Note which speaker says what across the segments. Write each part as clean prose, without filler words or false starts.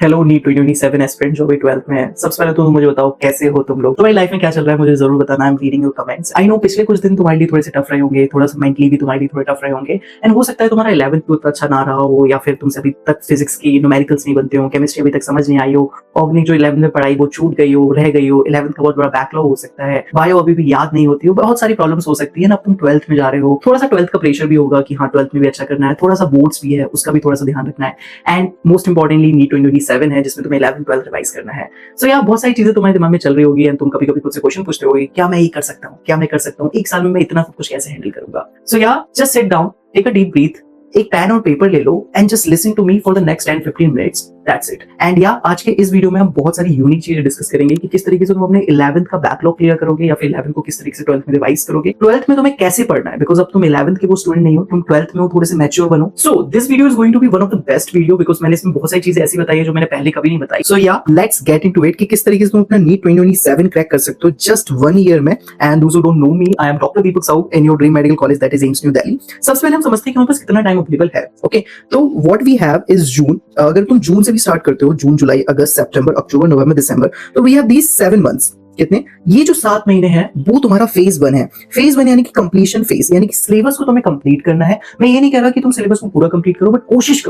Speaker 1: Hello NEET 2027 aspirant जो भी 12th में है। सबसे पहले तो मुझे बताओ कैसे हो तुम लोग। तुम्हारी लाइफ में क्या चल रहा है मुझे जरूर बताना। I am reading your comments. I know पिछले कुछ दिन तुम्हारे लिए थोड़े से टफ रहे होंगे, थोड़ा सा मेंटली भी तुम्हारे लिए थोड़े टफ रहे होंगे। एंड हो सकता है तुम्हारा 11th भी उतना अच्छा ना रहा हो, या फिर तुमसे अभी तक फिजिक्स की न्यूमेरिकल्स नहीं बनते हो, केमिस्ट्री अभी तक समझ नहीं आई हो, ऑर्गेनिक जो 11th में पढ़ाई वो छूट गई हो, रह गई हो, 11th का बहुत बड़ा बैकलॉग हो सकता है, बायो अभी भी याद नहीं होती हो, बहुत सारी प्रॉब्लम्स हो सकती है ना। अब तुम 12th में जा रहे हो, थोड़ा सा 12th का प्रेशर भी होगा कि हाँ 12th में भी अच्छा करना है, थोड़ा सा बोर्ड्स भी है उसका भी थोड़ा सा ध्यान रखना है। एंड मोस्ट इंपॉर्टेंटली नीट 2027 है जिसमें तुम्हें 11th 12th रिवाइज करना है। सो यार बहुत सारी चीजें तुम्हारे दिमाग में चल रही होगी एंड तुम कभी कभी खुद से क्वेश्चन पूछते होगे, क्या मैं ये कर सकता हूँ, क्या मैं कर सकता हूँ, एक साल में मैं इतना सब कुछ कैसे हैंडल करूंगा। सो यार just sit down, take a deep breath, एक पेन और पेपर ले लो and just listen to me for the next 10-15 minutes, that's it. And yeah आज के इस वीडियो में हम बहुत सारी यूनिक चीजें डिस्कस करेंगे कि किस तरीके से तुम अपने 11th का बैकलॉग क्लियर करोगे, या फिर 11th को किस तरीके से 12th में रिवाइज करोगे, 12th में तुम्हें कैसे पढ़ना है, बिकॉज अब तुम 11th के वो स्टूडेंट नहीं हो, तुम 12th में हो, थोड़े से मैच्योर बनो। So this video is going to be one of the best video, because मैंने इसमें बहुत सारी चीजें ऐसी बताई है जो मैंने पहले कभी नहीं बताई। सो या लेट्स गेट इनटू इट कि किस तरीके से तुम अपना नीट 2027 क्रैक कर सकते हो जस्ट 1 ईयर में। And those who don't know me, I am doctor Deepak Sahu in your dream medical college that is AIIMS New Delhi. सबसे पहले हम समझते हैं कि हमारे पास कितना टाइम अवेलेबल है। ओके, तो what we have is June. अगर तुम जून से भी स्टार्ट करते हो, जून जुलाई अगस्त सितंबर अक्टूबर नवंबर दिसंबर, तो वी हैव दीज 7 मंथ्स। कितने? ये जो 7 महीने हैं वो तुम्हारा फेज 1 है। फेज 1 यानी कि कंप्लीशन फेज, यानी कि सिलेबस को तुम्हें कंप्लीट करना है। मैं ये नहीं कह रहा कि तुम सिलेबस को पूरा कंप्लीट करो, बट कोशिश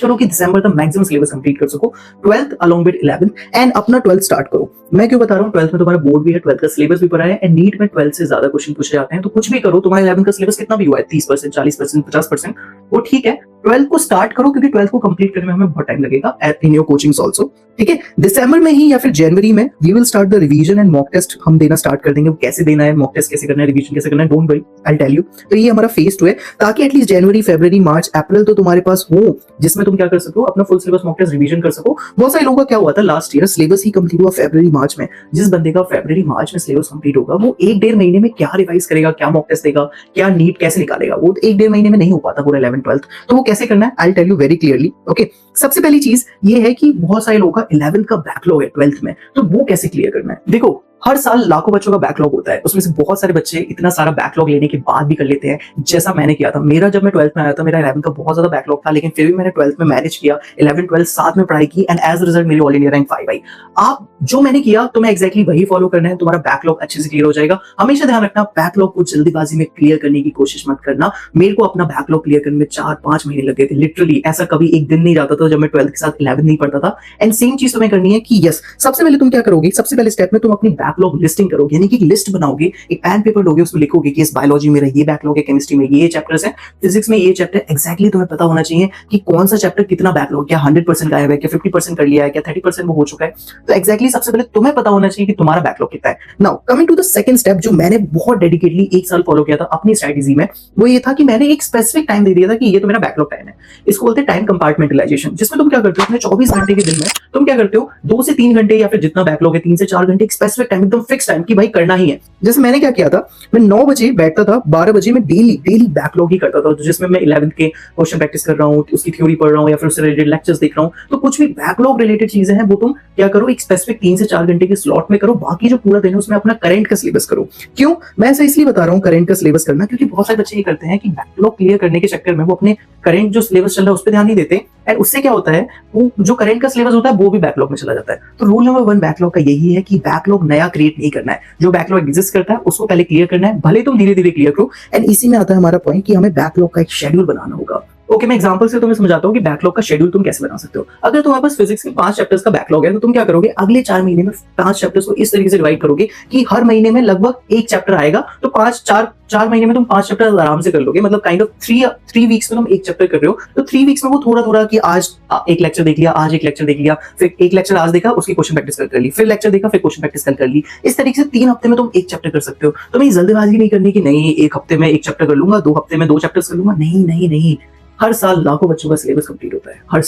Speaker 1: करो कि दिसंबर तक मैक्सिमम सिलेबस कंप्लीट कर सको, 12th along with 11th, and अपना 12th स्टार्ट करो। मैं क्यों बता रहा हूँ, 12th में तुम्हारा बोर्ड भी है, 12th का सिलेबस भी पढ़ा है, एंड नीट में 12th से ज्यादा क्वेश्चन पूछे जाते हैं। तो कुछ भी करो, तुम्हारा 11th का सिलेबस कितना भी हुआ है, 30%, 40%, 50%, वो ठीक है। 12th को स्टार्ट करो, क्योंकि 12th को कंप्लीट करने में हमें बहुत टाइम लगेगा इन योर कोचिंग्स आल्सो। ठीक है, दिसंबर में ही या फिर जनवरी में we will start the revision and mock test हम देना स्टार्ट कर देंगे। कैसे देना है, मॉक टेस्ट कैसे करना है, रिवीजन कैसे करना है, don't worry, I tell you. तो ये हमारा फेज 2 है, ताकि एटलीस्ट जनवरी फरवरी मार्च अप्रैल तो तुम्हारे पास हो, जिसमें तुम क्या कर सको, अपना full syllabus mock test revision कर सको। बहुत सारे लोगों का क्या हुआ था लास्ट ईयर, सिलेबस ही कंप्लीट हुआ फरवरी मार्च में। जिस बंदे का फरवरी मार्च में सिलेबस कंप्लीट होगा, वो 1-1.5 महीने में क्या रिवाइज करेगा, क्या मॉक टेस्ट देगा, क्या नीट कैसे निकालेगा, वो 1-1.5 महीने में नहीं हो पाता पूरा 11th 12th। तो वो कैसे करना है, I tell you very clearly. Okay, सबसे पहली चीज ये है कि बहुत सारे लोगों का 11th का बैकलॉग है 12th में, तो वो कैसे क्लियर करना है। देखो, हर साल लाखों बच्चों का बैकलॉग होता है, उसमें से बहुत सारे बच्चे इतना सारा बैकलॉग लेने के बाद भी कर लेते हैं, जैसा मैंने किया था। मेरा जब मैं 12th में आया था, मेरा 11th का बहुत ज्यादा बैकलॉग था, लेकिन फिर भी मैंने 12th में मैनेज किया, 11 12 साथ में पढ़ाई की, एंड एज रिजल्ट मेरी ऑल इंडिया रैंक 5 आई। आप जो मैंने किया तुम्हें एग्जैक्टली वही फॉलो करना है, तुम्हारा बैकलॉग अच्छे से क्लियर हो जाएगा। हमेशा ध्यान रखना, बैकलॉग को जल्दीबाजी में क्लियर करने की कोशिश मत करना। मेरे को अपना बैकलॉग क्लियर करने में 4-5 महीने लग गए थे, लिटरली। ऐसा कभी एक दिन नहीं जाता था जब मैं 12th के साथ 11th नहीं पढ़ता था। एंड सेम चीज तुम्हें करनी है कि यस, सबसे पहले तुम क्या करोगे, सबसे पहले स्टेप में तुम अपनी बैकलॉग लिस्टिंग करोगे, यानी कि एक लिस्ट बनाओगे, एक पेन पेपर लोगे, उसमें लिखोगे कि इस बायोलॉजी में ये बैकलॉग है, केमिस्ट्री में ये चैप्टर्स है, फिजिक्स में ये चैप्टर। एग्जैक्टली तुम्हें पता होना चाहिए कि कौन सा चैप्टर कितना बैकलॉग, क्या 100% गायब है, क्या 50% कर लिया है, क्या 30% वो हो चुका है। तो एग्जैक्टली सबसे पहले तुम्हें पता होना चाहिए कि तुम्हारा बैकलॉग कितना है। Now coming to the second step, जो मैंने बहुत डेडिकेटली 1 साल फॉलो किया था अपनी स्ट्रेटेजी में, वो ये था कि मैंने एक स्पेसिफिक टाइम दे दिया था कि ये तो मेरा बैकलॉग टाइम है। इसको बोलते हैं टाइम कंपार्टमेंटलाइजेशन, जिसमें तुम क्या करते हो, अपने 24 घंटे के दिन में तुम क्या करते हो, 2 से 3 घंटे या फिर जितना बैकलॉग है 3 से 4 घंटे, एक स्पेसिफिक टाइम, एकदम फिक्स टाइम कि भाई करना ही है। जैसे मैंने क्या किया था, मैं 9 बजे बैठता था, 12 बजे मैं डेली बैकलॉग ही करता था, जिसमें मैं 11th के क्वेश्चन प्रैक्टिस कर रहा हूँ, उसकी थ्योरी पढ़ रहा हूँ, या फिर उससे रिलेटेड लेक्चर्स देख रहा हूँ। तो कुछ भी बैकलॉग रिलेटेड चीजें हैं वो तुम क्या करो, एक स्पेसिफिक 3 से 4 घंटे के स्लॉट में करो। बाकी जो पूरा दिन है उसमें अपना करंट का सिलेबस करो। क्यों मैं ऐसा इसलिए बता रहा हूँ करंट का सिलेबस करना, क्योंकि बहुत सारे बच्चे ये करते हैं कि बैकलॉग क्लियर करने के चक्कर में वो अपने करंट जो सिलेबस चल रहा है उस पर ध्यान नहीं देते, एंड उससे क्या होता है, वो जो करंट का सिलेबस होता है वो भी बैकलॉग में चला जाता है। तो रूल नंबर 1 बैकलॉग का यही है कि बैकलॉग नया क्रिएट नहीं करना है। जो बैकलॉग एग्जिस्ट करता है उसको पहले क्लियर करना है, भले तुम धीरे धीरे क्लियर करो। एंड इसी में आता है हमारा पॉइंट कि हमें बैकलॉग का एक शेड्यूल बनाना होगा। ओके, मैं एग्जांपल से तुम्हें समझाता हूँ कि बैकलॉग का शेड्यूल तुम कैसे बना सकते हो। अगर तुम्हारे पास फिजिक्स के 5 चैप्टर्स का बैकलॉग है, तो तुम क्या करोगे, अगले 4 महीने में 5 चैप्टर्स को इस तरीके से डिवाइड करोगे कि हर महीने में लगभग एक चैप्टर आएगा। तो 4 महीने में तुम 5 चैप्टर आराम से कर लोगे। मतलब काइंड ऑफ 3 वीक्स में तुम एक चैप्टर कर रहे हो, तो 3 वीक्स में वो थोड़ा कि आज एक लेक्चर देख लिया, आज एक लेक्चर देख लिया, फिर एक लेक्चर आज देखा, उसकी क्वेश्चन प्रैक्टिस कर ली, फिर लेक्चर देखा, फिर क्वेश्चन प्रैक्टिस कर ली। इस तरीके से 3 हफ्ते में तुम एक चैप्टर कर सकते हो। तुम्हें जल्दबाजी नहीं करनी कि नहीं 1 हफ्ते में एक चैप्टर कर लूंगा, 2 हफ्ते में 2 चैप्टर्स कर लूंगा। नहीं, हर साल लाखों बच्चों का सिलेबस कंप्लीट होता है, हर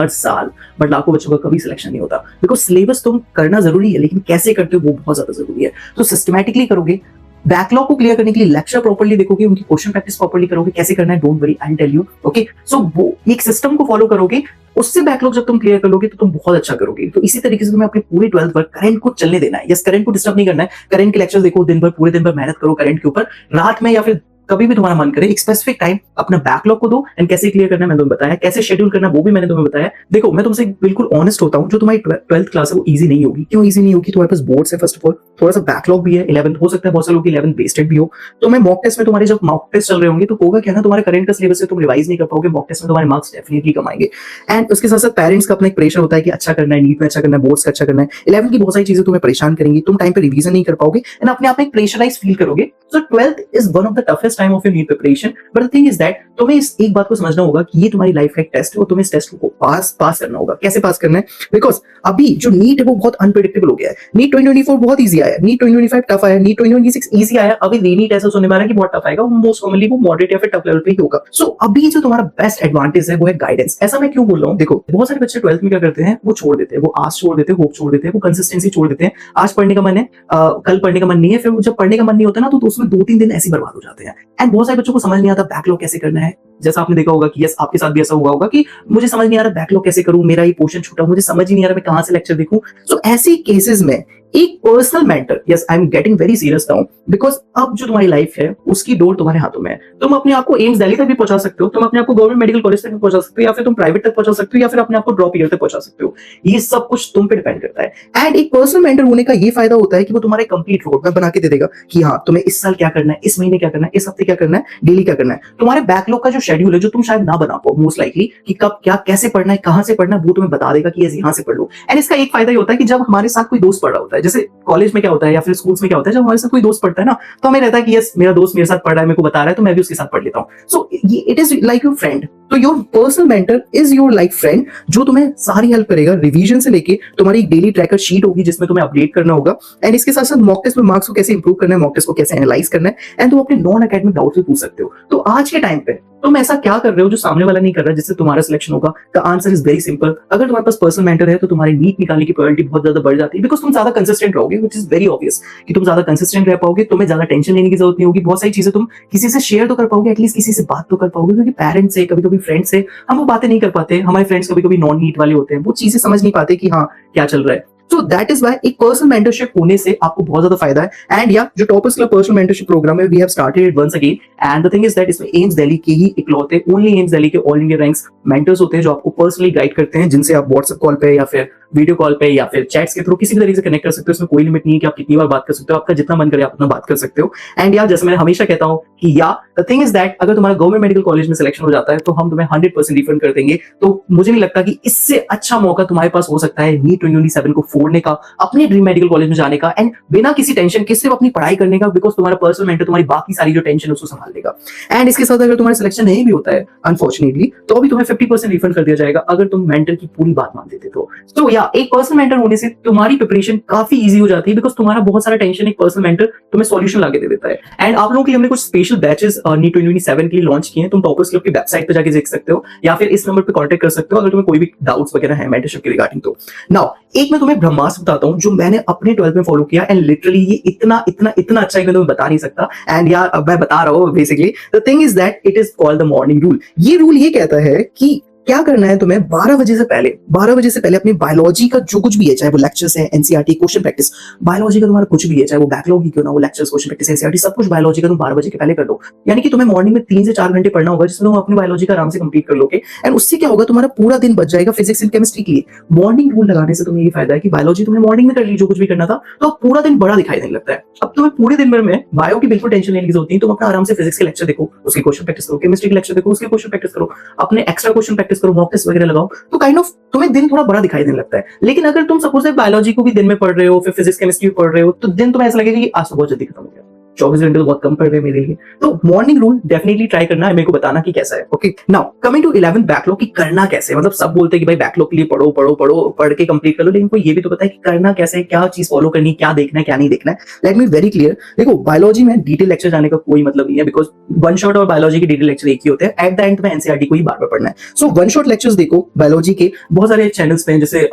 Speaker 1: साल, बट लाखों बच्चों का कभी सिलेक्शन नहीं होता। बिकॉज सिलेबस तुम करना जरूरी है, लेकिन कैसे करते हो वो बहुत ज्यादा जरूरी है। तो सिस्टमैटिकली करोगे, बैकलॉग को क्लियर करने के लिए लेक्चर प्रॉपर्ली देखोगे, उनकी क्वेश्चन प्रैक्टिस प्रॉपर्ली करोगे, कैसे करना है don't worry, I will tell you. Okay, so वो एक सिस्टम को फॉलो करोगे, उससे बैकलॉग जब तुम क्लियर कर लोगे तो तुम बहुत अच्छा करोगे। तो इसी तरीके से तुम्हें अपने पूरे 12th वर्क करंट को चलने देना है। यस, करंट को डिस्टर्ब नहीं करना है। करंट के लेक्चर देखो, दिन भर पूरे दिन भर मेहनत करो करंट के ऊपर। रात में या फिर कभी भी तुम्हारा मन करे एक स्पेसिफिक टाइम अपना बैकलॉग को दो, एंड कैसे क्लियर करना है मैंने तुम्हें बताया, कैसे शेड्यूल करना वो भी मैंने तुम्हें बताया। देखो मैं तुमसे बिल्कुल ऑनेस्ट होता हूँ, जो तुम्हारी 12th क्लास है वो इजी नहीं होगी। क्यों इजी नहीं होगी? तुम्हारे पास बोर्ड्स है, फर्स्ट ऑफ ऑल थोड़ा सा बैकलॉग भी है, 11th हो सकता है बहुत से लोगों की 11th वेस्टेड भी हो। तो मैं मॉक टेस्ट में तुम्हारे जब मॉक टेस्ट चल रहे होंगे तो होगा क्या ना, तुम्हारे करंट का सिलेबस से तुम रिवाइज नहीं कर पाओगे, मॉक टेस्ट में तुम्हारे मार्क्स डेफिनेटली कम आएंगे। एंड उसके साथ साथ पेरेंट्स का अपना एक प्रेशर होता है कि अच्छा करना है, नीट में अच्छा करना है, बोर्ड्स का अच्छा करना है, 11th की बहुत सारी चीजें तुम्हें परेशान करेंगी, तुम टाइम पे रिवीजन नहीं कर पाओगे एंड अपने आप में एक प्रेशराइज फील करोगे। So 12th is one of the toughest time of your NEET preparation, but the thing is that तुम्हें इस एक बात को समझना होगा कि ये तुम्हारी लाइफ का एक टेस्ट है और तुम्हें इस टेस्ट को पास करना होगा। कैसे पास करना है? बिकॉज अभी जो नीट है वो बहुत अनप्रेडिक्टेबल हो गया है। नीट 2024 बहुत इजी आया, नीट 2025 टफ आया, नीट 2026 इजी आया, अभी नीट ऐसा सुनने में आ रहा है कि बहुत टफ आएगा, मोस्ट कॉमनली वो मॉडरेट या फिर टफ लेवल पे ही होगा। सो अभी जो तुम्हारा बेस्ट एडवांटेज है वो है गाइडेंस। ऐसा मैं क्यों बोल रहा हूँ? देखो बहुत सारे बच्चे 12th में क्या करते हैं, वो छोड़ देते हैं, वो आस छोड़ देते हैं, होप छोड़ देते हैं, वो कंसिस्टेंसी छोड़ देते हैं। आज पढ़ने का मन है, कल पढ़ने का मन नहीं है, फिर जब पढ़ने का मन नहीं होता ना तो उसमें 2-3 दिन ऐसे बर्बाद हो जाते हैं। एंड बहुत सारे बच्चों को समझ नहीं आता बैकलॉग कैसे करना है। जैसा आपने देखा होगा कि यस आपके साथ भी ऐसा हुआ होगा कि मुझे समझ नहीं आ रहा बैकलॉग कैसे करूं, मेरा ये पोर्शन छूटा, मुझे समझ ही नहीं आ रहा मैं कहां से लेक्चर देखूं। सो ऐसे केसेस में एक personal mentor, yes I am getting very serious now, because अब जो तुम्हारी लाइफ है उसकी डोर तुम्हारे हाथों में है। तुम अपने आप को एम्स दिल्ली तक भी पहुंचा सकते हो, तुम अपने आप को गवर्नमेंट मेडिकल कॉलेज तक भी पहुंचा सकते हो, या फिर तुम प्राइवेट तक पहुंचा सकते हो, या फिर अपने आप को ड्रॉप ईयर तक पहुंचा सकते हो। ये सब कुछ तुम पे डिपेंड करता है। एंड एक पर्सनल मेंटर होने का ये फायदा होता है कि वो तुम्हारा कंप्लीट रोड मैप बना के दे देगा कि हाँ तुम्हें इस साल क्या करना है, इस महीने क्या करना है, इस हफ्ते क्या करना है, डेली क्या करना है। तुम्हारे बैकलॉग का जो शेड्यूल है जो तुम शायद ना बना पाओ मोस्ट लाइकली, कि कब क्या कैसे पढ़ना है, कहां से पढ़ना है, वो तुम्हें बता देगा कि यहाँ से पढ़ लो। एंड इसका एक फायदा ये होता है कि जब हमारे साथ कोई दोस्त पढ़ रहा होता है, जैसे कॉलेज में क्या होता है या फिर स्कूल्स में क्या होता है, जब हमारे साथ कोई दोस्त पढ़ता है ना तो हमें रहता है कि यस मेरा दोस्त मेरे साथ पढ़ रहा है, मेरे को बता रहा है, तो मैं भी उसके साथ पढ़ लेता हूँ। So it is like your friend. तो your personal mentor is your like friend, जो तुम्हें सारी हेल्प करेगा रिवीजन से लेके तुम्हारी डेली ट्रैकर शीट होगी जिसमें तुम्हें अपडेट करना होगा। एंड इसके साथ साथ मॉक टेस्ट में मार्क्स को कैसे इंप्रूव करना है, मॉक टेस्ट को कैसे एनालाइज करना है, एंड तुम अपने नॉन एकेडमिक डाउट्स भी पूछ सकते हो। तो आज के टाइम पे तुम ऐसा क्या कर रहे हो जो सामने वाला नहीं कर रहा जिससे तुम्हारा सिलेक्शन होगा? The answer is very simple. अगर तुम्हारे पास पर्सनल मेंटर है तो तुम्हारी नीट निकालने की प्रोबेबिलिटी बहुत ज्यादा बढ़ जाती है, बिकॉज तुम ज्यादा कंसिस्टेंट रहोगे, व्हिच इज वेरी ऑब्वियस कि तुम ज्यादा कंसिस्टेंट रह पाओगे, तुम्हें ज्यादा टेंशन लेने की जरूरत नहीं होगी। बहुत सारी चीजें तुम किसी से शेयर तो कर पाओगे, एटलीस्ट किसी से बात तो कर पाओगे, क्योंकि पेरेंट्स से कभी कभी फ्रेंड्स से हम वो बातें नहीं कर पाते। हमारे फ्रेंड्स कभी कभी नॉन नीट वाले होते हैं, वो चीजें समझ नहीं पाते कि हाँ क्या चल रहा है। So that is why एक पर्सनल मेंटरशिप होने से आपको बहुत ज्यादा फायदा है। एंड या जो toppers club personal mentorship program है, we have started it once again, and the thing is that इसमें एम्स दिल्ली के ही इकलौते ओनली एम्स दिल्ली के ऑल इंडिया रैंक्स मेंटर्स होते हैं जो आपको पर्सनली गाइड करते हैं, जिनसे आप व्हाट्सएप कॉल पे या फिर वीडियो कॉल पे या फिर चैट्स के थ्रू किसी भी तरीके से कनेक्ट कर सकते हो। इसमें कोई लिमिट नहीं है कि आप कितनी बार बात कर सकते हो, आपका जितना मन करे आप उतना बात कर सकते हो। एंड यार जैसे मैं हमेशा कहता हूँ कि या द थिंग इज दैट अगर तुम्हारा गवर्नमेंट मेडिकल कॉलेज में सिलेक्शन हो जाता है तो हम तुम्हें 100% रिफंड कर देंगे। तो मुझे नहीं लगता कि इससे अच्छा मौका तुम्हारे पास हो सकता है नीट 2027 को फोड़ने का, अपने ड्रीम मेडिकल कॉलेज में जाने का, एंड बिना किसी टेंशन के सिर्फ अपनी पढ़ाई करने का, बिकॉज तुम्हारा पर्सनल मेंटर तुम्हारी बाकी सारी जो टेंशन है उसको संभाल देगा। एंड इसके साथ अगर तुम्हारा सिलेक्शन नहीं भी होता है अनफॉर्चुनेटली, तो भी तुम्हें 50% रिफंड कर दिया जाएगा अगर तुम मेंटर की पूरी बात मान देते तो। So, या एक पर्सनल मेंटर होने से तुम्हारी प्रिपरेशन काफी इजी हो जाती है, बिकॉज तुम्हारा बहुत सारा टेंशन एक पर्सनल मेंटर तुम्हें सॉल्यूशन लाके दे देता है। एंड आप लोगों के लिए हमने कुछ स्पेशल बैचेस नीट 2027 के लिए लॉन्च किए हैं, तुम टॉपर्स क्लब की वेबसाइट पे जाके देख सकते हो, या फिर इस नंबर पे कांटेक्ट कर सकते हो अगर तुम्हें कोई भी डाउट्स वगैरह है मेंटरशिप के रिगार्डिंग। तो नाउ एक मैं तुम्हें ब्रह्मास्त्र बताता हूँ जो मैंने अपने 12th में फॉलो किया, एंड लिटरली ये इतना इतना इतना अच्छा है कि मैं तुम्हें बता नहीं सकता। एंड यार अब मैं बता रहा हूँ, basically the thing is that it is called the morning rule. ये रूल ये कहता है कि क्या करना है तुम्हें 12 बजे से पहले अपनी बायोलॉजी का जो कुछ भी है, चाहे वो लेक्चर्स है, एनसीईआरटी, क्वेश्चन प्रैक्टिस, बायोलॉजी का तुम्हारा कुछ भी है, चाहे वो बैकलॉग ही क्यों ना, वो लेक्चर्स, क्वेश्चन प्रैक्टिस, एनसीईआरटी, सब कुछ बायोलॉजी का तुम 12 बजे के पहले कर लो। यानी कि तुम्हें मॉर्निंग में 3 से 4 घंटे पढ़ना होगा, जिसमें तुम अपनी बायोलॉजी का आराम से कंप्लीट कर लोगे। एंड उससे क्या होगा, तुम्हारा पूरा दिन बच जाएगा फिजिक्स एंड केमिस्ट्री के लिए। मॉर्निंग रूल लगाने से तुम्हें ये फायदा है कि बायोलॉजी तुमने मॉर्निंग में कर ली जो कुछ भी करना था, तो पूरा दिन बड़ा दिखाई देने लगता है। अब तुम्हें पूरे दिन भर में बायो की बिल्कुल टेंशन लेने की जरूरत नहीं, तुम अपना आराम से फिजिक्स के लेक्चर देखो, उसके क्वेश्चन प्रैक्टिस करो, केमिस्ट्री के लेक्चर देखो, उसके क्वेश्चन प्रैक्टिस करो, अपने एक्स्ट्रा क्वेश्चन प्रैक्टिस करो, मॉक टेस्ट वगैरह लगाओ, तो काइंड ऑफ तुम्हें दिन थोड़ा बड़ा दिखाई देने लगता है। लेकिन अगर तुम सपोज बायोलॉजी को भी दिन में पढ़ रहे हो, फिर फिजिक्स केमिस्ट्री पढ़ रहे हो, तो दिन तुम्हें ऐसा लगेगा कि आज तो बहुत जल्दी खत्म हो गया, 24 घंटे तो बहुत कम पड़ रहे हैं मेरे लिए। तो मॉर्निंग रूल डेफिनेटली ट्राई करना है, मेरे को बताना कि कैसा है। Okay now coming to 11th backlog की करना कैसे। मतलब सब बोलते हैं कि भाई बैकलॉग के लिए पढ़ो पढ़ो पढ़ो, पढ़ के कंप्लीट कर लो, लेकिन कोई ये भी तो पता है कि करना कैसे है, क्या चीज फॉलो करनी, क्या देखना है, क्या नहीं देखना है। लेट मी वेरी क्लियर, देखो बायोलॉजी में डिटेल लेक्चर जाने का कोई मतलब नहीं है, बिकॉज वन शॉट और बायोलॉजी के डिटेल लेक्चर एक ही होते हैं। एट द एंड में एनसीईआरटी को ही बार बार पढ़ना है। सो वन शॉट लेक्चर्स देखो बायोलॉजी के, बहुत सारे चैनल्स पे जैसे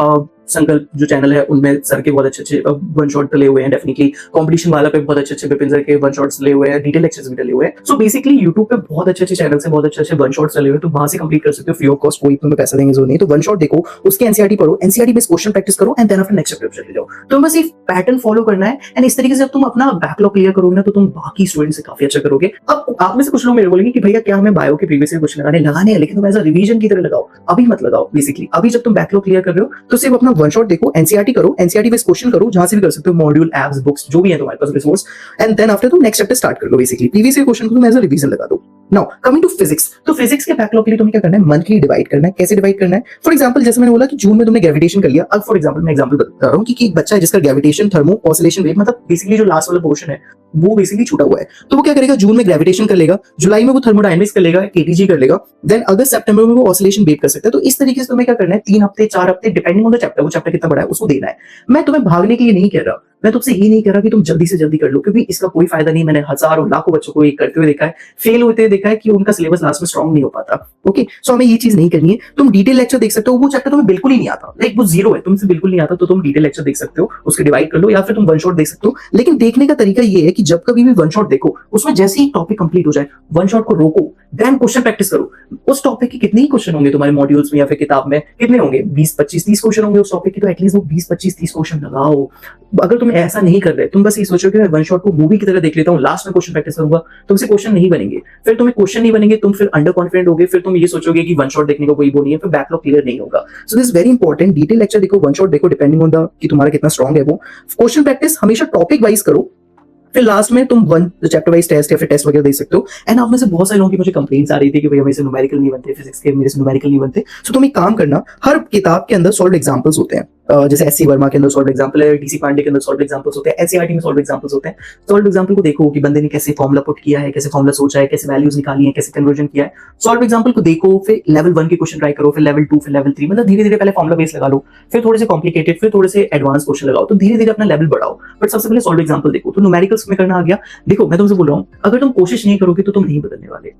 Speaker 1: संकल्प जो चैनल है उनमें सर के बहुत अच्छे वन शॉट डले हुए हैं, डेफिनेटली कंपटीशन वाला पे बहुत अच्छे विपिन सर के वन शॉट्स डले हुए हैं, डिटेल लेक्चर्स भी डले हुए हैं। सो बेसिकली यूट्यूब पे बहुत अच्छे चैनल से बहुत अच्छे वन शॉट्स डले हुए हैं, तो वहां से कंप्लीट कर सकते हो फ्री ऑफ कॉस्ट, कोई तुम्हें पैसा देंगे जो नहीं। तो वन शॉट देखो, उसके एनसीईआरटी पढ़ो, एनसीईआरटी बेस्ड क्वेश्चन प्रैक्टिस करो and then after next chapter चले जाओ। तो बस ये पैटर्न फॉलो करना है एंड इस तरीके से जब तुम अपना बैकलॉग क्लियर करोगे ना तो तुम बाकी स्टूडेंट से काफी अच्छा करोगे। अब आप में से कुछ लोग मेरे बोलेंगे कि भैया क्या हमें बायो के प्रीवियस ईयर क्वेश्चन लगाने हैं, लेकिन तुम एज अ रिवीजन की तरह लगाओ, अभी मत लगाओ। बेसिकली अभी जब तुम बैकलॉग क्लियर कर रहे हो तो सिर्फ अपना वन शॉट देखो, एनसीईआरटी करो, एनसीईआरटी बेस्ड क्वेश्चन करो, जहां से भी कर सकते हो, मॉड्यूल, एप्स, बुक्स जो भी है तुम्हारे पास रिसोर्स, एंड देन आफ्टर तुम नेक्स्ट चैप्टर स्टार्ट कर लो। बेसिकली प्रीवियस ईयर क्वेश्चन को तुम एज अ रिवीजन लगा दो। नाउ कमिंग टू फिजिक्स, तो फिजिक्स के बैकलॉग के लिए तुम्हें क्या करना है, मंथली डिवाइड करना है। कैसे डिवाइड करना है? फॉर एग्जांपल जैसे मैंने बोला कि जून में तुमने ग्रेविटेशन कर लिया। अब फॉर एग्जांपल मैं एग्जांपल बता रहा हूं कि एक बच्चा है जिसका ग्रेविटेशन, थर्मो, ऑसिलेशन वेव, मतलब बेसिकली जो लास्ट वाला पोर्शन है वो बेसिकली छूटा हुआ है, तो वो क्या करेगा, जून में ग्रेविटेशन कर लेगा, जुलाई में वो थर्मोडायनेमिक्स कर लेगा, केटीजी कर लेगा, देन अगस्त सितंबर में वो ऑसिलेशन वेव कर सकता है। तो इस तरीके से तुम्हें क्या करना है, 3 हफ्ते 4 हफ्ते डिपेंडिंग ऑन द चैप्टर, वो चैप्टर कितना बड़ा है उसको देना है। मैं तुम्हें भागने के लिए नहीं कह रहा, मैं तुमसे ये नहीं कह रहा कि तुम जल्दी से जल्दी कर लो, क्योंकि इसका कोई फायदा नहीं। मैंने हजारों लाखों बच्चों को ये करते हुए देखा है, फेल होते हुए देखा है कि उनका सिलेबस लास्ट में स्ट्रॉन्ग नहीं हो पाता। ओके, सो हमें ये चीज नहीं करनी है। तुम डिटेल लेक्चर देख सकते हो, वो चैप्टर तुम्हें बिल्कुल ही नहीं आता, लाइक वो जीरो है, तुमसे बिल्कुल नहीं आता, तो तुम डिटेल लेक्चर देख सकते हो, उसके डिवाइड कर लो, या फिर तुम वन शॉट देख सकते हो। लेकिन देखने का तरीका ये है कि जब कभी भी वन शॉट देखो, उसमें जैसे ही टॉपिक कंप्लीट हो जाए वन शॉट को रोको, देन क्वेश्चन प्रैक्टिस करो। उस टॉपिक के कितने ही क्वेश्चन होंगे तुम्हारे मॉड्यूल्स में या फिर किताब में, कितने होंगे, 20 25 30 क्वेश्चन होंगे उस टॉपिक के, तो एटलीस्ट वो 20 25 30 क्वेश्चन लगाओ। अगर तुम ऐसा नहीं कर रहे, तुम बस ये सोचो कि मैं वन शॉट को मूवी की तरह देख लेता हूँ, लास्ट में क्वेश्चन प्रैक्टिस करूंगा, तुमसे क्वेश्चन नहीं बनेंगे। फिर तुम्हें क्वेश्चन नहीं बनेंगे, तुम फिर अंडर कॉन्फिडेंट होगे, फिर तुम ये सोचोगे कि वन शॉट देखने का कोई वो नहीं है, फिर बैकलॉग क्लियर नहीं होगा। So this very important, detail lecture देखो, वन शॉट देखो, डिपेंडिंग ऑन द कि तुम्हारा कितना स्ट्रॉन्ग है वो। क्वेश्चन प्रैक्टिस हमेशा टॉपिक वाइज करो, फिर लास्ट में तुम वन चैप्टर वाइज टेस्ट या फिर टेस्ट वगैरह दे सकते हो। एंड आप में से बहुत सारे लोगों की मुझे कंप्लेंट्स आ रही थी कि भैया मेरे से न्यूमेरिकल नहीं बनते, फिजिक्स के मेरे से न्यूमेरिकल नहीं बनते। सो तुम एक काम करना, हर किताब के अंदर सॉल्व एग्जांपल्स होते हैं, जैसे एससी वर्मा के अंदर सॉल्व एग्जांपल है, डीसी पांडे के अंदर सॉल्व एग्जांपल्स होते हैं, एनसीईआरटी में सॉल्व एग्जांपल्स होते हैं। सॉल्व एग्जांपल को देखो कि बंदे ने कैसे फॉर्मूला पुट किया है, कैसे फॉर्मूला सोचा है, कैसे वैल्यूज निकाली है, कैसे कन्वर्जन किया है। सॉल्व एग्जांपल को देखो, फिर लेवल 1 के क्वेश्चन ट्राई करो, फिर लेवल 2, फिर लेवल 3, मतलब धीरे धीरे पहले फॉर्मूला बेस लगा लो, फिर थोड़े से कॉम्प्लिकेटेड, फिर थोड़े से एडवांस क्वेश्चन लगाओ, तो धीरे धीरे अपना लेवल बढ़ाओ। बट सबसे पहले सॉल्व एग्जांपल देखो। तो न्यूमेरिकल्स में करना आ गया। देखो मैं तुमसे बोल रहा हूँ, अगर तुम कोशिश नहीं करोगे तो तुम नहीं बदलने वाले।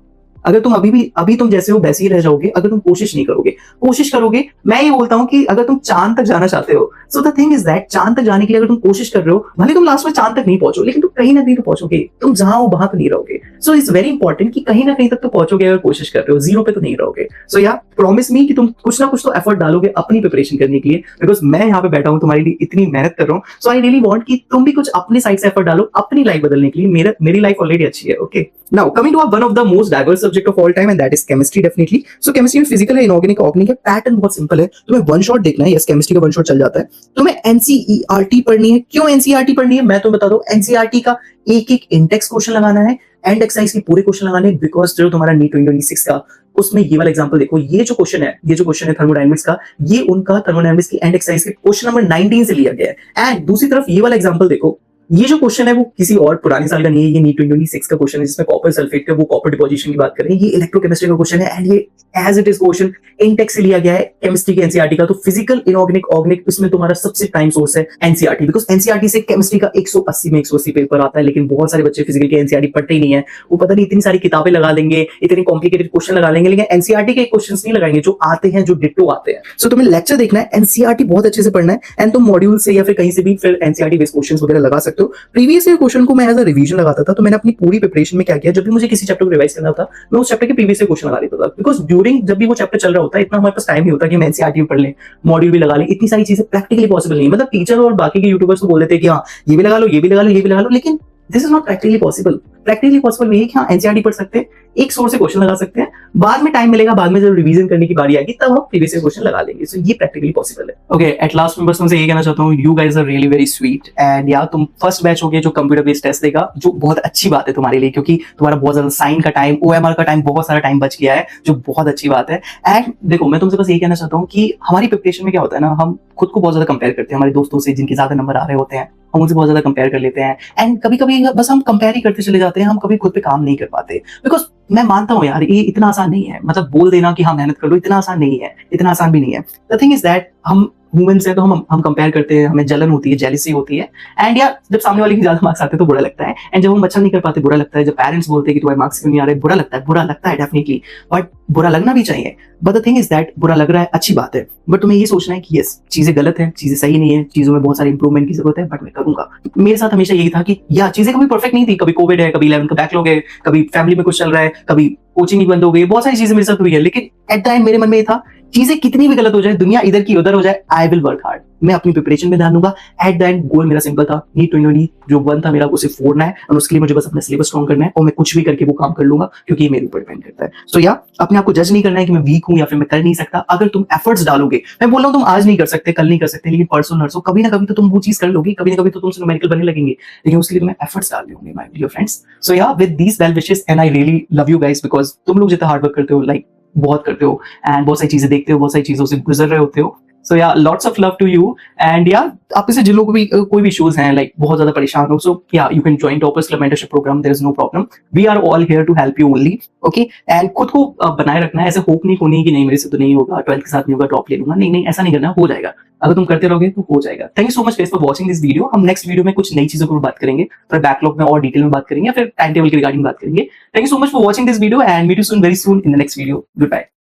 Speaker 1: अगर तुम अभी तुम जैसे हो वैसे ही रह जाओगे अगर तुम कोशिश नहीं करोगे। कोशिश करोगे, मैं ये बोलता हूं कि अगर तुम चांद तक जाना चाहते हो, so the thing is that चांद तक जाने के लिए अगर तुम कोशिश कर रहे हो, भले तुम लास्ट में चांद तक नहीं पहुंचो, लेकिन तुम कहीं ना कहीं तो पहुंचोगे। तुम जहां हो वहां तो नहीं रहोगे। सो इट्स वेरी इंपॉर्टेंट कि कहीं ना कहीं तक तो पहुंचोगे अगर कोशिश कर रहे हो, जीरो पे तो नहीं रहोगे। सो या प्रॉमिस मी कि तुम कुछ ना कुछ तो एफर्ट डालोगे अपनी प्रिपरेशन करने के लिए, बिकॉज मैं यहाँ पे बैठा हूँ तुम्हारे लिए इतनी मेहनत कर रहा हूँ। सो आई रियली वांट कि तुम भी कुछ अपने साइड से एफर्ट डालो अपनी लाइफ बदलने के लिए। मेरी लाइफ ऑलरेडी अच्छी है। Okay, now coming to one of the most diverse subject of all time and that is chemistry. Definitely so chemistry में फिजिकल है, इनऑर्गेनिक, ऑर्गेनिक है। पैटर्न बहुत सिंपल है, तुम्हें वन शॉट देखना है। यस, केमिस्ट्री का वन शॉट चल जाता है। तुम्हें एनसीईआरटी पढ़नी है। क्यों एनसीईआरटी पढ़नी है मैं तो बता दूं। एनसीईआरटी का एक एक इंडेक्स क्वेश्चन लगाना है, एंड एक्सरसाइज के पूरे क्वेश्चन लगाने, बिकॉज जो तुम्हारा नीट 2026 का उसमें ये वाला एग्जांपल देखो, ये जो क्वेश्चन है थर्मोडायनेमिक्स का, ये उनका थर्मोडायनेमिक्स की एंड एक्सरसाइज के क्वेश्चन नंबर 19 से लिया गया है। एंड दूसरी तरफ ये वाला एग्जांपल देखो, ये जो क्वेश्चन है वो किसी और पुराने साल का नहीं है, ये नीट 2026 का क्वेश्चन है, जिसमें कॉपर सल्फेट का वो कॉपर डिपोजिशन की बात करें। ये इलेक्ट्रोकेमिस्ट्री का क्वेश्चन है, एंड ये एज इट इज क्वेश्चन इंटेक्स से लिया गया है केमिस्ट्री के एनसीईआरटी का। तो फिजिकल, इनऑर्गेनिक, ऑर्गेनिक, इसमें तुम्हारा सबसे प्राइम सोर्स है एनसीईआरटी, बिकॉज एनसीईआरटी से केमिस्ट्री का 180 में 180 पेपर आता है। लेकिन बहुत सारे बच्चे फिजिकल के एनसीईआरटी पढ़ते ही नहीं है। वो पता नहीं इतनी सारी किताबें लगा लेंगे, इतनी कॉम्प्लिकेटेड क्वेश्चन लगा लेंगे, लेकिन एनसीईआरटी के क्वेश्चन नहीं लगाएंगे जो आते हैं, जो डिट्टो आते हैं। सो तुम्हें लेक्चर देखना है, एनसीईआरटी बहुत अच्छे से पढ़ना है, एंड तुम मॉड्यूल से या फिर कहीं से भी फिर एनसीईआरटी बेस्ड क्वेश्चंस वगैरह लगा सकते हो। प्रीवियस क्वेश्चन को मैं एज अ रिवीजन लगाता था, तो मैंने अपनी पूरी प्रिपरेशन में क्या किया, जब भी मुझे किसी चैप्टर को रिवाइज करना था, मैं उस चैप्टर के प्रीवियस क्वेश्चन लगा लेता था। बिकॉज ड्यूरिंग जब भी वो चैप्टर चल रहा होता है, इतना हमारे पास टाइम नहीं होता कि हम एनसीईआरटी भी पढ़ लें, मॉड्यूल भी लगा लें। इतनी सारी चीजें प्रैक्टिकली पॉसिबल नहीं। मतलब टीचर और बाकी के यूट्यूबर्स को बोल देते हैं कि हाँ ये भी लगा लो, ये भी लगा लो, ये भी लगा लो, लेकिन this is not practically possible. Practically possible नहीं है कि हाँ एनसीईआरटी पढ़ सकते हैं, एक सोर्स से क्वेश्चन लगा सकते हैं, बाद में टाइम मिलेगा, बाद में जब रिवीजन करने की बारी आएगी तब हम प्रीवियस क्वेश्चन लगा लेंगे। सो ये प्रैक्टिकली पॉसिबल है। ओके, एट लास्ट में बस तुमसे ये कहना चाहता हूँ, you guys are really very sweet, and यार तुम फर्स्ट बैच हो गए जो कंप्यूटर बेस्ड टेस्ट देगा, जो बहुत अच्छी बात है तुम्हारे लिए, क्योंकि तुम्हारा बहुत ज्यादा साइन का टाइम, ओएमआर का टाइम, बहुत सारा टाइम बच गया है, जो बहुत अच्छी बात है। एंड देखो मैं तुमसे बस ये कहना चाहता हूँ कि हमारी प्रिपरेशन में क्या होता है ना, हम खुद को बहुत ज्यादा कंपेयर करते हैं हमारे दोस्तों से जिनके ज्यादा नंबर आ रहे होते हैं, हम उनसे बहुत ज्यादा कंपेयर कर लेते हैं। एंड कभी कभी बस हम कंपेयर ही करते चले जाते हैं, हम कभी खुद पे काम नहीं कर पाते। बिकॉज मैं मानता हूँ यार ये इतना आसान नहीं है, मतलब बोल देना कि हाँ मेहनत कर लो, इतना आसान नहीं है, इतना आसान भी नहीं है। द थिंग इज दैट हम ह्यूमंस है तो हम कंपेयर करते हैं, हमें जलन होती है, जेलिसी होती है। एंड या जब सामने वाले के ज्यादा मार्क्स आते हैं तो बुरा लगता है, एंड जब हम अच्छा नहीं कर पाते बुरा लगता है, जब पेरेंट्स बोलते हैं कि तुम्हारे मार्क्स क्यों नहीं आ रहे, बुरा लगता है डेफिनेटली, बट बुरा लगना भी चाहिए। But the thing is that बुरा लग रहा है अच्छी बात है, बट तुम्हें ये सोचना है कि यस चीजें गलत है, चीजें सही नहीं है, चीजों में बहुत सारे इंप्रूवमेंट की जरूरत है, बट मैं करूंगा। मेरे साथ हमेशा यही था कि या चीजें कभी परफेक्ट नहीं थी, कभी कोविड है, कभी 11 का बैकलॉग है, कभी फैमिली में कुछ चल रहा है, कभी कोचिंग ही बंद हो गई, बहुत सारी चीजें मेरे साथ हुई है, लेकिन एट द एंड मेरे मन में ये था चीजें कितनी भी गलत हो जाए, दुनिया इधर की उधर हो जाए, आई विल वर्क हार्ड, मैं अपनी प्रिपरेशन में ध्यान दूंगा। एट द एंड गोल मेरा सिंपल था, नीट 2020 जो वन था मेरा उसे फोड़ना है, और उसके लिए मुझे बस अपना सिलेबस स्ट्रॉन्ग करना है, और मैं कुछ भी करके वो काम कर लूंगा, क्योंकि ये मेरे ऊपर डिपेंड करता है। सो या अपने आप को जज नहीं करना है कि मैं वीक हूं या फिर मैं कर नहीं सकता। अगर तुम एफर्ट्स डालोगे, मैं बोल रहा हूं तुम आज नहीं कर सकते, कल नहीं कर सकते, लेकिन परसों नरसों कभी ना कभी तो तुम वो चीज कर लोगे, कभी ना कभी तो तुम न्यूमेरिकल बनने लगेंगे, लेकिन उसके लिए तुम्हें एफर्ट्स डालने होंगे my dear friends. So yeah with these well wishes and I really love you guys, because तुम लोग जितना हार्ड वर्क करते हो, लाइक बहुत करते हो, एंड बहुत सारी चीजें देखते हो, बहुत सारी चीजों से गुजर रहे होते हो। So yeah lots of love to you. And yeah आप इसे जिन लोगों को भी कोई भी इश्यूज हैं, लाइक बहुत ज्यादा परेशान हो, so yeah you can join toppers club mentorship programme, there is no problem, we are all here to help you only. Okay, and खुद को बनाए रखना है, ऐसे होप नहीं होनी है कि नहीं मेरे से तो नहीं होगा, 12th के साथ नहीं होगा, ड्रॉप ले लूंगा, नहीं नहीं ऐसा नहीं करना, हो जाएगा। अगर तुम करते रहोगे तो हो जाएगा। Thank you so much for watching this video. हम नेक्स्ट वीडियो में कुछ नई चीजों को बात करेंगे, तो बैकलॉग में और डिटेल में बात करेंगे, या फिर टाइम टेबल के रिगार्डिंग बात करेंगे। Thank you so much for watching this video and meet you soon, very soon in the next video. Good bye.